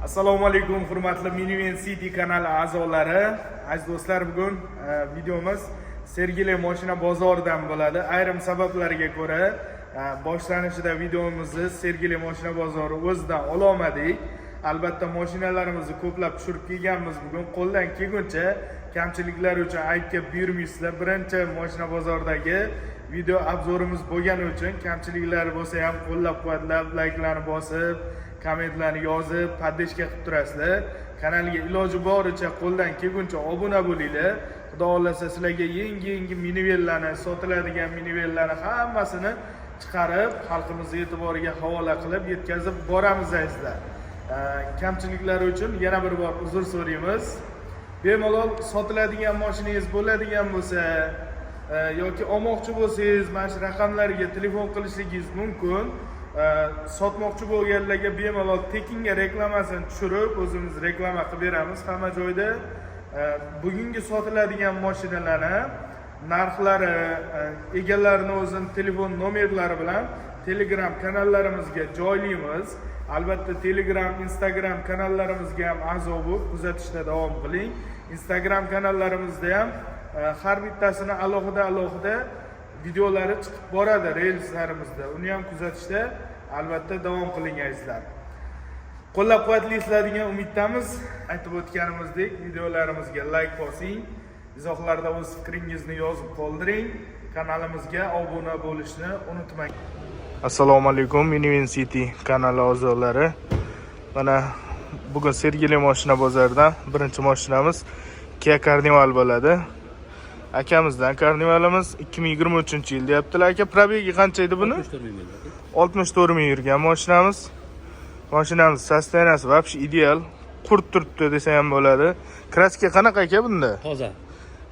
Assalomu alaykum hurmatli Minivan City kanali a'zolari. Aziz do'stlar, bugun videomiz Sergeli mashina bozoridan bo'ladi. Ayrim sabablarga ko'ra boshlanishida videomizni Sergeli mashina bozori o'zidan ololmadik. Albatta mashinalarimizni ko'plab tushirib kelganmiz. Bugun qo'ldan kelguncha kamchiliklar uchun aytib buyurmaysizlar. Birinchi mashina bozoridagi video obzorimiz bo'lgani uchun kamchiliklar bo'lsa ham qo'llab-quvvatlab, layklarni bosib, kommentlarni yozib, poddeshka qilib turasizlar. Kanalga iloji boricha qo'ldan kelguncha obuna bo'linglar. Xudo xolasa sizlarga yangi minivellarni, sotiladigan minivellarni hammasini chiqarib, xalqimiz e'tiboriga havola qilib yetkazib boramiz azizlar. Kamchiliklar uchun yana bir bor uzr so'raymiz. Bemalol sotiladigan mashinangiz bo'ladigan bo'lsa yoki olmoqchi bo'lsangiz, mana shu raqamlarga telefon qilishingiz mumkin. Sotmoqchi bo'lganlarga bemalol tekinga reklamasini tushirib, o'zimiz reklama qilib beramiz hamma joyda. Bugungi sotiladigan mashinalarni narxlari, egalarining o'zining telefon nomerlari bilan Telegram kanallarimizga joylaymiz. Albatta Telegram, Instagram kanallarimizga ham a'zo bo'lib kuzatishda davom qiling. Instagram kanallarimizda ham har bittasini alohida videolari chiqib boradi reelslarimizda. Uni ham kuzatishda albatta davom qiling azizlar. Qo'llab-quvvatlaysizlar umiddamiz. Aytib o'tganimizdek, videolarimizga like bosing, izohlarda o'z fikringizni yozib qoldiring, kanalimizga obuna bo'lishni unutmang. Assalomu alaykum Minivan City kanali a'zolari. Mana bugun Sergeli mashina bozoridan birinchi mashinamiz Kia Carnival bo'ladi. Akamizdan Carnivalimiz 2023-yil deyaptilar. Aka, probegi qancha edi buni? 64 ming yurgan mashinamiz. Mashinamiz sostenasi вообще ideal. Qurt turibdi desa ham bo'ladi. Kraska qanaqa aka bunda? Toza.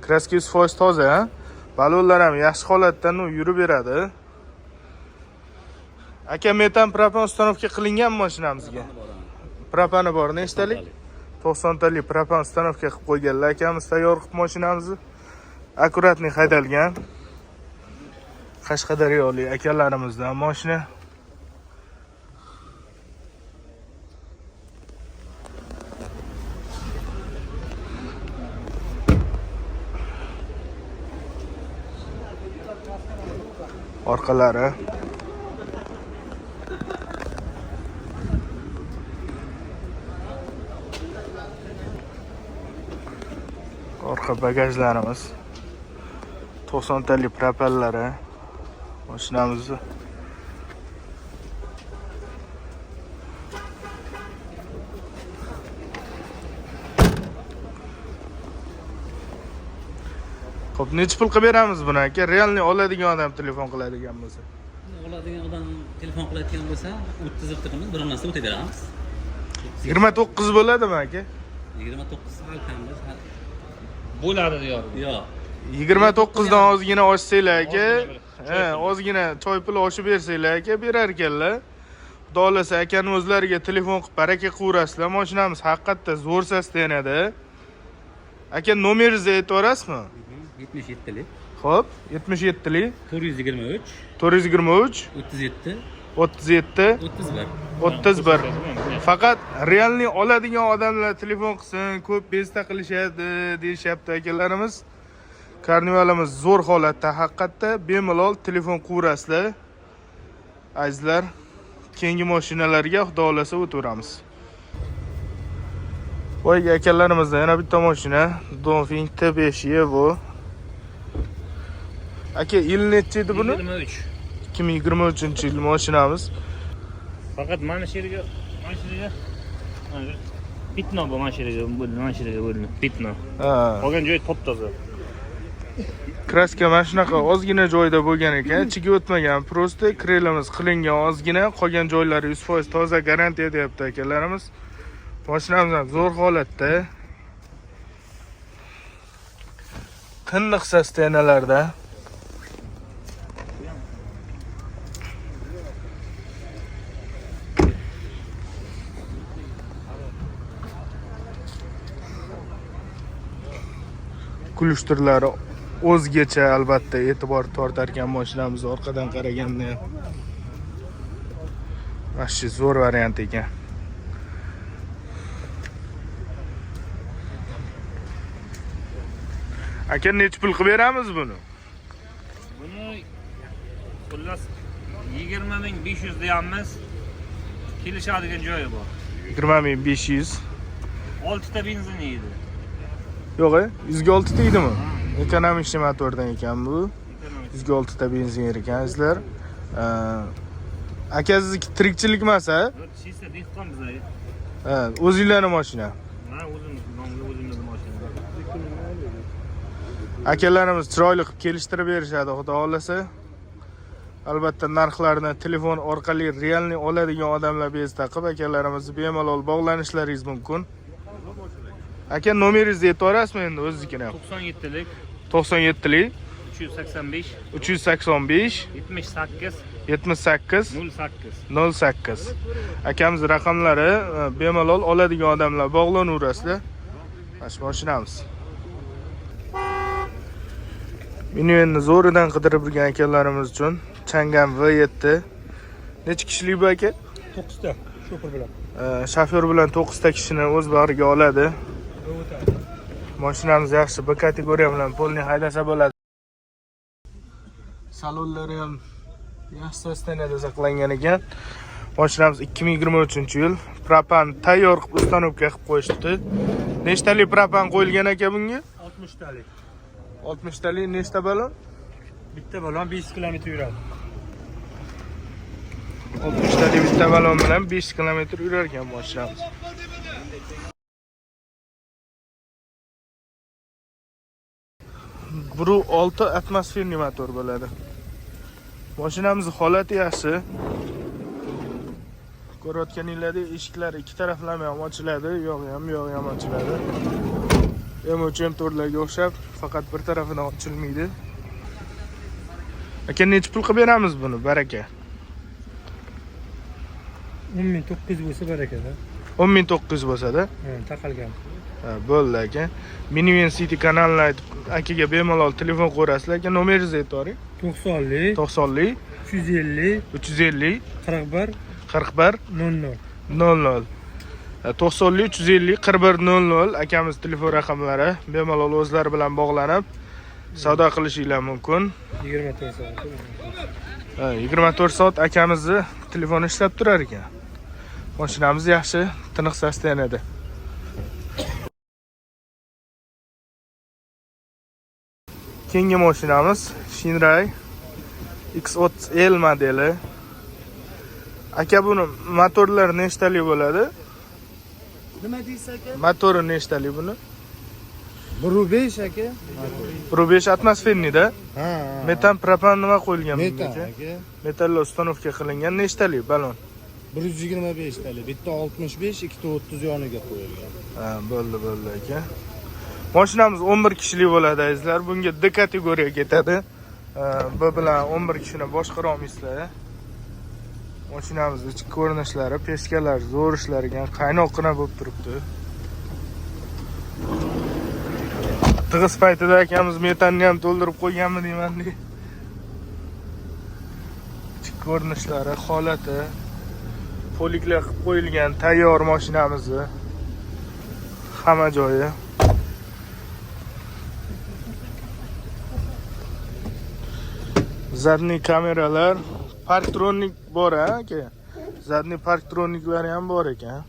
Kraska 100% toza, ha? Balonlar ham yaxshi holatdan yurib beradi. Aka, metan propan ustanovka qilingan mashinamizga. Propani bor, nechtalik? 90 talik propan ustanovka qilib qo'yganlar. Akamiz tayyor qilib mashinamizni akkuratni haydalgan. Qashqadaryolik akalarimizdan mashina. Orqalari orqa bagajlarimiz 90 talik propellari mashinamizni Xo'p, necha pul qilib beramiz buni aka? Realni oladigan odam telefon qiladigan bo'lsa. Oladigan odam telefon qiladigan bo'lsa, 30 qilib bir narsa o'tib beramiz. 29 bo'ladimi aka? 29 alkamiz. Bo'ladi diyor. Yo'q. 29 dan ozgina ochsanglar aka, ozgina choy pul oshib bersanglar aka, berar ekanlar. Xudo xolasa akani o'zlariga telefon qilib baraka qilaverasizlar. Mashinamiz haqiqatda zo'r sostenada. Aka, nomeringizni aytib berasizmi? 77lik. Xo'p, 77lik 423 423 37 37 31. Faqat realni oladigan odamlar telefon qilsin, ko'p bezta qilishadi deyishyapti akalarimiz. Carnivalimiz zo'r holatda, haqiqatda bemalol telefon qilaverasizlar. Azizlar, keyingi mashinalarga xudo xolasa o'taveramiz. Voy akalarimizdan yana bitta mashina, Dongfeng T5 Evo. Aka, yil necha edi buni? 2023-yil mashinamiz. Faqat mana shu yerga bitno bu mashinaga bo'ldi. Bitno. Qolgan joy top-toza. Kraska mana shunaqa ozgina joyda bo'lgan ekan, ichiga o'tmagan. Prosta krelamiz qilingan ozgina, qolgan joylari 100% toza, garantiya deyapti akalarimiz. Mashinamiz ham zo'r holatda. Qinliq sostenalarda. Kulishtirlari o'zgacha, albatta e'tibor tortar ekan mashinamiz orqadan qaraganda. Mana shu zo'r variant ekan. Aka necha pul qilib beramiz buni? Buni xullas 20.500 deyapmiz. Kelishadigan joyi bor. 20.500. 6 ta benzin yeydi. Yo'q, 106 deydimi? Ekonomik motordan ekan bu. 106 ta benzin yer ekansizlar. Aka sizniki tirikchilik emas, ha? Chista dehqon biza. Ha, o'zingizlarning mashina. Ha, o'zimiz mashina. Akalarimiz chiroyli qilib kelishtirib berishadi, xudo xolasa. Albatta narxlarni telefon orqali realni oladigan odamlar bezda qilib akalarimizni bemalol bog'lanishlaringiz mumkin. Aka nomeringizni aytib berasizmi endi o'zingiznikini? 97lik 97lik 385 385 78 78 08. 08. Akamiz raqamlari bemalol oladigan odamlar bog'lanaverasizlar. Mana mashinamiz. Meni zo'ridan qidirib yurgan akalarimiz uchun Chang'an V7. Necha kishilik bu aka? 9 ta shoför bilan. Shofyor bilan 9 ta kishini o'z bag'riga oladi. Mashinamiz yaxshi, B kategoriya bilan polni haydasa bo'ladi. Salonlari ham yaxshi sostanada saqlangan ekan. Mashinamiz 2023-yil. Propan tayyor qilib ustanovka qilib qo'yishdi. Nechtalik propan qo'yilgan aka bunga? 60 talik. 60 talik nechta balon? Bitta balon 5 km yuradi. 60 talik bitta balon bilan 5 km yurar ekan mashinamiz. Bu 6 atmosferli motor bo'ladi. Mashinamiz holati yaxshi. Ko'rayotganinglardek eshiklar ikki taraflama ham ochiladi, yog'i ham ochiladi. M3 torlarga o'xshab, faqat bir tarafidan ochilmaydi. Aka necha pul qilib beramiz buni, baraka? 10.900 bo'lsa barakada. 10.900 bo'lsa-da. Taqalgan. Ha, bo'ldi aka. Minivan City kanalini aytib, akaga bemalol telefon qo'yasizlar. Aka nomeringizni aytib bering. 90lik 90lik 350 350 41 41 00. 00. 90lik 350 41 00 akamiz telefon raqamlari bemalol o'zlari bilan bog'lanib savdo qilishinglar mumkin. 24 soat. 24 soat akamizni telefoni ishlab turar ekan. Mashinamiz yaxshi, tiniq sostanada. Keyingi mashinamiz Shinray X30L modeli. Aka buni motorlar nechtalik bo'ladi? Nima deysiz aka? Motori nechtalik buni? 1.5 aka. 1.5 atmosferni-da. Ha. Metan propan nima qo'yilgan Metan bunga? aka. Metall ustanovka qilingan nechtalik balon? 125 talik. Bitta 65, ikkita 30 yoniga qo'yilgan. Ha, bo'ldi aka. Mashinamiz 11 kishilik bo'ladi azizlar. Bunga D kategoriya ketadi. Bu bilan 11 kishini boshqara olmaysizlar. Mashinamiz ichki ko'rinishlari, peshkalar zo'r ishlargan, qaynoqqina bo'lib turibdi. Tig'iz paytida akamiz metanni ham to'ldirib qo'yganmi deyman. Ichki ko'rinishlari, holati, poliklar qilib qo'yilgan tayyor mashinamizni. Hamma joyi. Zadniy kameralar, parktronik bor aka. Zadniy parktroniklari ham bor ekan.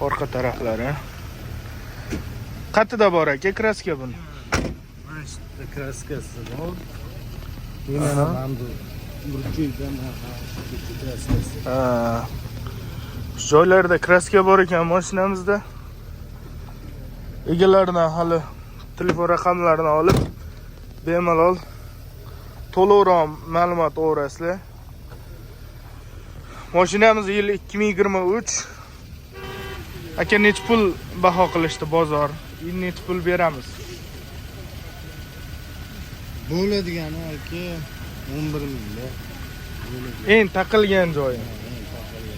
Orqa taraflari. Qatida bor aka kraska buni. Mana shu kraskasi bor. Yana ham burchakdan kraskasi. Shu joylarda kraska bor ekan mashinamizda. Egalaridan hali telefon raqamlarini olib bemalol to'liqroq ma'lumot olasiz. Mashinamiz yil 2023. Aka necha pul baho qilishdi bozor? Necha pul beramiz? Bo'ladigani aka 11 mingda. Eng taqilgan joyi.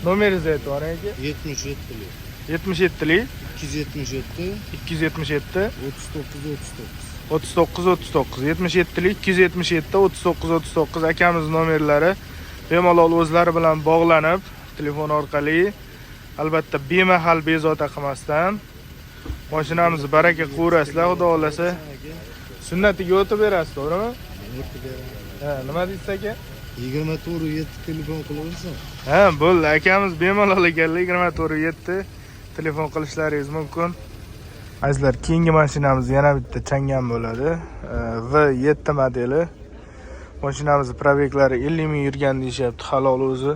Nomeringizni aytib bering aka. 77lik 77lik 277 277 39 39 77lik 277 39 39 akamiz nomerlari bemalol o'zlari bilan bog'lanib telefon orqali Albatta bemahal bezovta qilmasdan mashinamizni baraka qilurasizlar, xudo xolasa. Sunnatiga o'tib berasiz, to'g'rimi? Ha, nima deysiz aka? 24/7 telefon qilaversin. Ha, bo'ldi. Akamiz bemalol ekanlar, 24/7 telefon qilishlaringiz mumkin. Azizlar, keyingi mashinamiz yana bitta Chang'an bo'ladi. V7 modeli. Mashinamiz probeklari 50 ming yurgan deyapti, halol o'zi.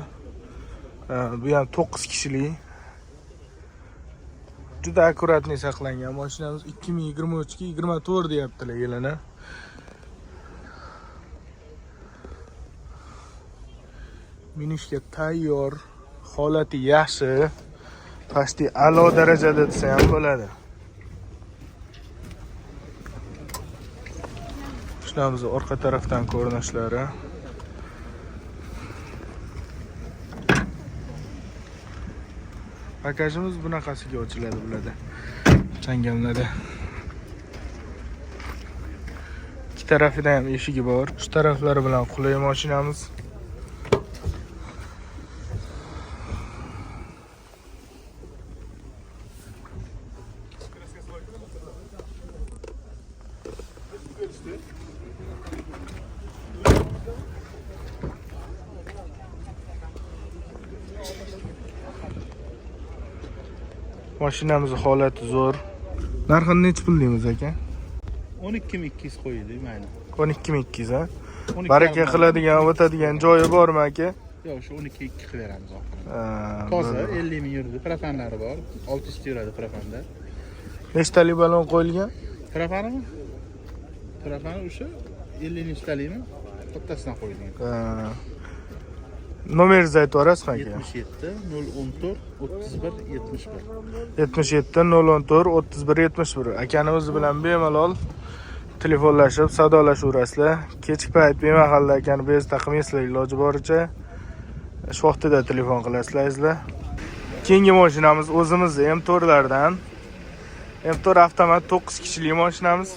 Bu ham 9 kishilik. Juda akkuratni saqlangan mashinamiz 2023 ga 24 deyaptilar yilini. Minishga tayyor, holati yaxshi, pasti a'lo darajada desa ham bo'ladi. Mashinamiz orqa tarafdan ko'rinishlari. Bagajimiz bunaqasiga ochiladi bo'ladi. Chang'anlarda. Ikki tarafida ham eshigi bor. Shu taraflari bilan qulay mashinamiz. Mashinamiz holati zo'r. Narxini necha pul deymiz aka? 12.200 qo'ydik, mayli. 12.200 ha. Baraka qiladigan, o'tadigan joyi bormi aka? Yo'q, shu 12.2 qilib beramiz oxiri. Toza 50 ming yurdi, profanlari bor. 600 yuradi profanda. Nechtalik balon qo'yilgan? Profanimi? Profani o'sha 50 nechtalikmi? Bittasidan qo'yilgan. Nomeringizni aytib yuborasizmi aka? 77 014 31 71. 77 014 31 71. Akanimiz bilan bemalol telefonlashib, savdolashaverasizlar. Kechki payt bemahalla akani bezovta qilmaysizlar, iloji boricha shu vaqtida telefon qilasizlar. Keyingi mashinamiz o'zimiz M4lardan. M4 avtomat 9 kishilik mashinamiz.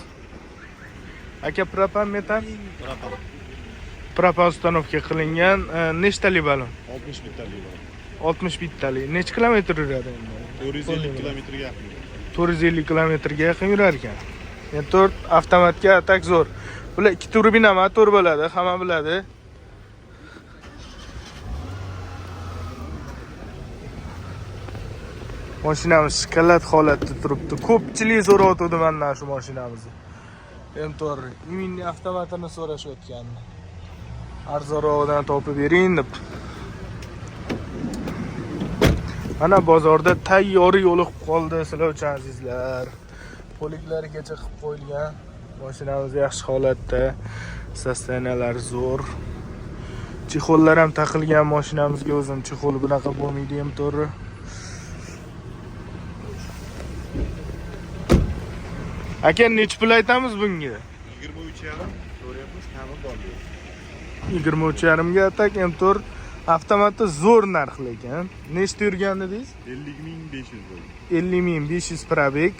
Aka propan metan? Propan ustanovka qilingan. Nechtalik balon? 60 bittalik bor. 60 bittalik. Necha kilometr yuradi? 450 kilometrga yaqin. 450 kilometrga yaqin yurar ekan. M4 avtomatga atak zo'r. Bular 2 turbina motor bo'ladi, hamma biladi. Mashinamiz shikolat holatda turibdi. Ko'pchilik so'rayotdi mendan shu mashinamizni. M4 iminni avtomatini so'rashayotgandi. Arzonroqdan topib bering deb. Mana bozorda tayyori yo'liq qoldi sizlar uchun azizlar. Poliklarigacha qilib qo'yilgan. Mashinamiz yaxshi holatda. Sostenalari zo'r. Chexollar ham taqilgan mashinamizga o'zim chexol bunaqa bo'lmaydi M4. Aka necha pul aytamiz bunga? 23.5 so'rayapmiz, ta'min bordi. 23.5 ga atak M4 avtomati zo'r narx lekin. Nechta yurgan dedingiz? 50.500 bo'ldi. 50.500 probeg.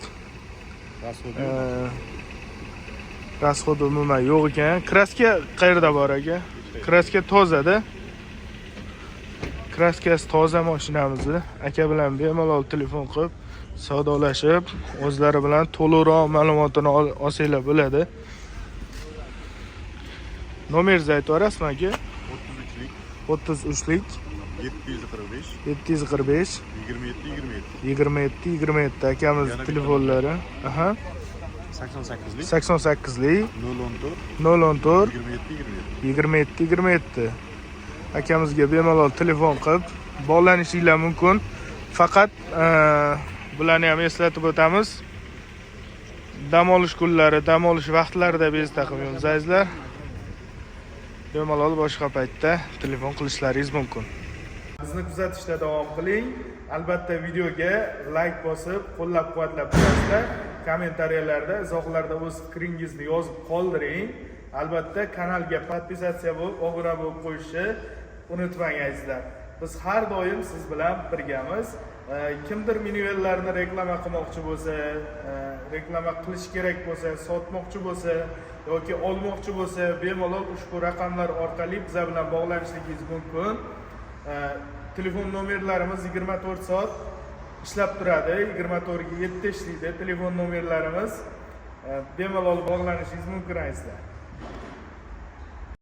Rasxod umuman yo'q ekan. Kraska qayerda bor aka? Kraska tozada. Kraskasi toza mashinamizni. Aka bilan bemalol telefon qilib savdolashib, o'zlari bilan to'liqroq ma'lumotini olsanglar bo'ladi. Nomeringizni aytib yuborasizmi aka? 33lik 745 745 27 27 akamiz telefonlari. Aha. 88lik 88lik 014 014 27 27 akamizga bemalol telefon qilib bog'lanishinglar mumkin. Faqat bularni ham eslatib o'tamiz. Dam olish kunlari, dam olish vaqtlarida bezovta qilmaymiz azizlar. Bemalol boshqa paytda telefon qilishlaringiz mumkin. Bizni kuzatishda davom qiling. Albatta videoga like bosib, qo'llab-quvvatlab turasizlar. Kommentariyalarda, izohlarda o'z fikringizni yozib qoldiring. Albatta kanalga podpisatsiya bo'lib, obuna bo'lib qo'yishni unutmang azizlar. Biz har doim siz bilan birgamiz. Kimdir minivellarni reklama qilmoqchi bo'lsa, reklama qilish kerak bo'lsa, sotmoqchi bo'lsa yoki olmoqchi bo'lsa, bemalol ushbu raqamlar orqali biz bilan bog'lanishingiz mumkin. Telefon nomerlarimiz 24 soat ishlab turadi. 24 ga 7 ishlaydi. Telefon nomerlarimiz bemalol bog'lanishingiz mumkin aysizlar.